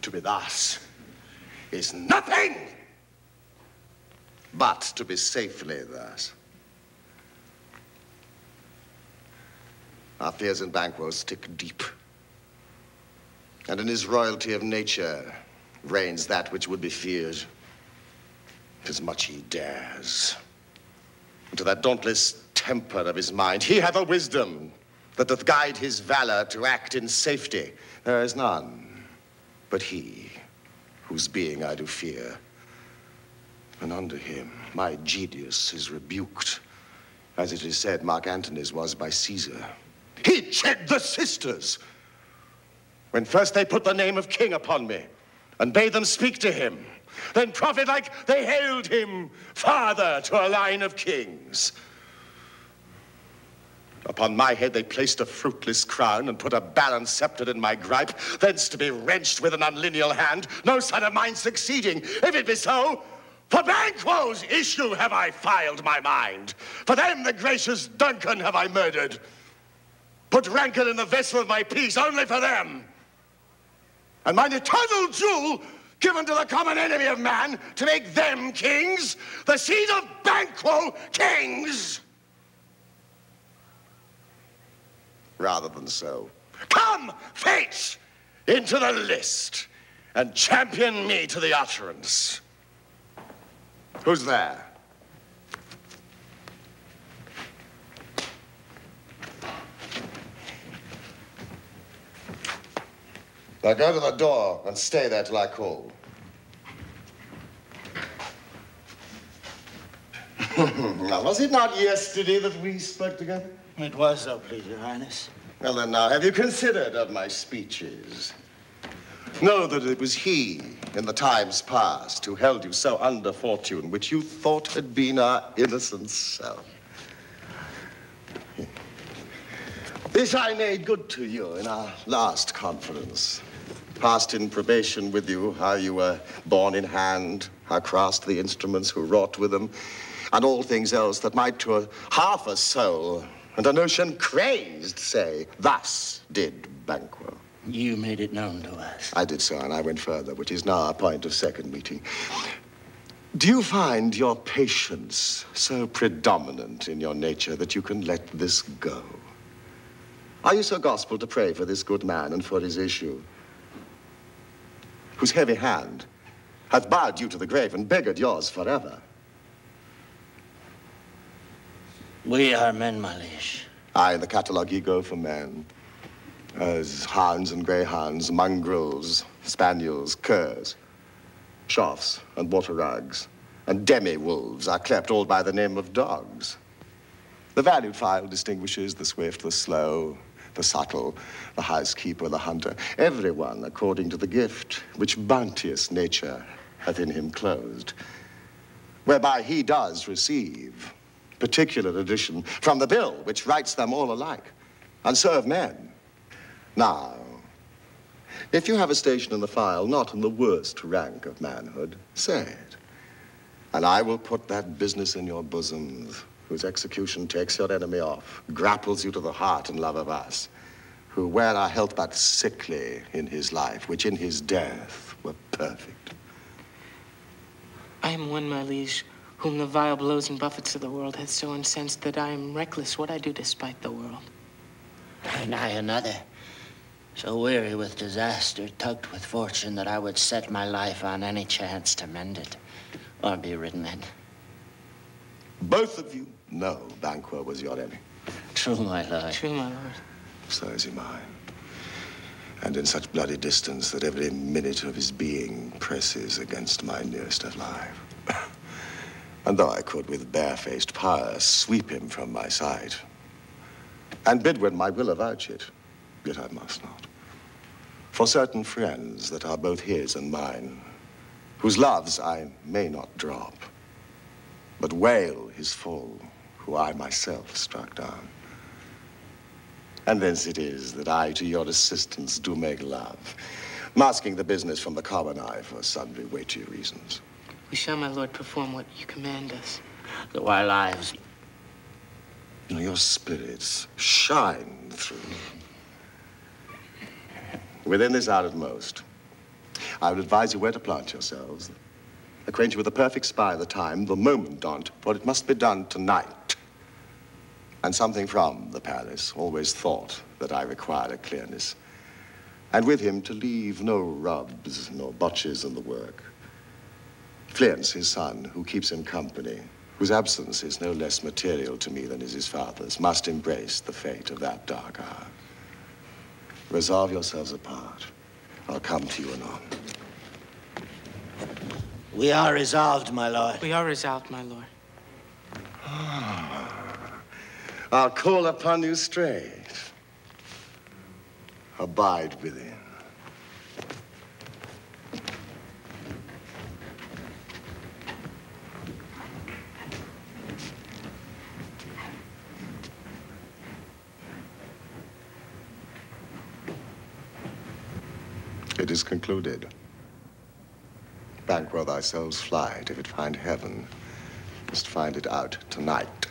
to be thus is nothing but to be safely thus. Our fears in Banquo stick deep. And in his royalty of nature reigns that which would be feared. 'Tis much he dares. And to that dauntless temper of his mind, he hath a wisdom that doth guide his valor to act in safety. There is none but he, whose being I do fear. And under him, my genius is rebuked, as it is said Mark Antony's was by Caesar. He checked the sisters when first they put the name of king upon me and bade them speak to him. Then prophet-like they hailed him father to a line of kings. Upon my head they placed a fruitless crown and put a balanced scepter in my gripe, thence to be wrenched with an unlineal hand, no son of mine succeeding. If it be so, for Banquo's issue have I filed my mind. For them the gracious Duncan have I murdered. Put rancor in the vessel of my peace only for them. And mine eternal jewel given to the common enemy of man to make them kings, the seed of Banquo kings. Rather than so, come, fates, into the list and champion me to the utterance. Who's there? Now go to the door and stay there till I call. Now, was it not yesterday that we spoke together? It was, so please, Your Highness. Well, then now, have you considered of my speeches? Know that it was he, in the times past, who held you so under fortune, which you thought had been our innocent self. This I made good to you in our last conference. Passed in probation with you, how you were born in hand, how crossed the instruments who wrought with them, and all things else that might to a half a soul and a notion crazed say, thus did Banquo. You made it known to us. I did so, and I went further, which is now our point of second meeting. Do you find your patience so predominant in your nature that you can let this go? Are you so gospel to pray for this good man and for his issue, whose heavy hand hath barred you to the grave and beggared yours forever? We are men, my liege. Aye, in the catalogue ye go for men, as hounds and greyhounds, mongrels, spaniels, curs, shafts and water rags, and demi-wolves are clept all by the name of dogs. The valued file distinguishes the swift, the slow, the subtle, the housekeeper, the hunter, everyone according to the gift which bounteous nature hath in him closed, whereby he does receive particular addition from the bill which writes them all alike, and serve men. Now, if you have a station in the file not in the worst rank of manhood, say it, and I will put that business in your bosoms, whose execution takes your enemy off, grapples you to the heart in love of us, who were our health but sickly in his life, which in his death were perfect. I am one, my liege, whom the vile blows and buffets of the world hath so incensed that I am reckless what I do despite the world. And I another, so weary with disaster, tugged with fortune, that I would set my life on any chance to mend it, or be ridden in. Both of you know Banquo was your enemy. True, my lord. True, my lord. So is he mine. And in such bloody distance that every minute of his being presses against my nearest of life. And though I could with barefaced power sweep him from my sight, and bid when my will avouch it, yet I must not. For certain friends that are both his and mine, whose loves I may not drop, but wail his fall, who I myself struck down. And thence it is that I to your assistance do make love, masking the business from the common eye for sundry weighty reasons. We shall, my lord, perform what you command us. Though our lives... Your spirits shine through. Within this hour at most, I would advise you where to plant yourselves. Acquaint you with the perfect spy, the time, the moment, Daunt, for it must be done tonight. And something from the palace always thought that I required a clearness. And with him to leave no rubs nor botches in the work. Fleance, his son, who keeps him company, whose absence is no less material to me than is his father's, must embrace the fate of that dark hour. Resolve yourselves apart. I'll come to you anon. We are resolved, my lord. We are resolved, my lord. I'll call upon you straight. Abide within. It is concluded. Banquo thyself flight, if it find heaven, must find it out tonight.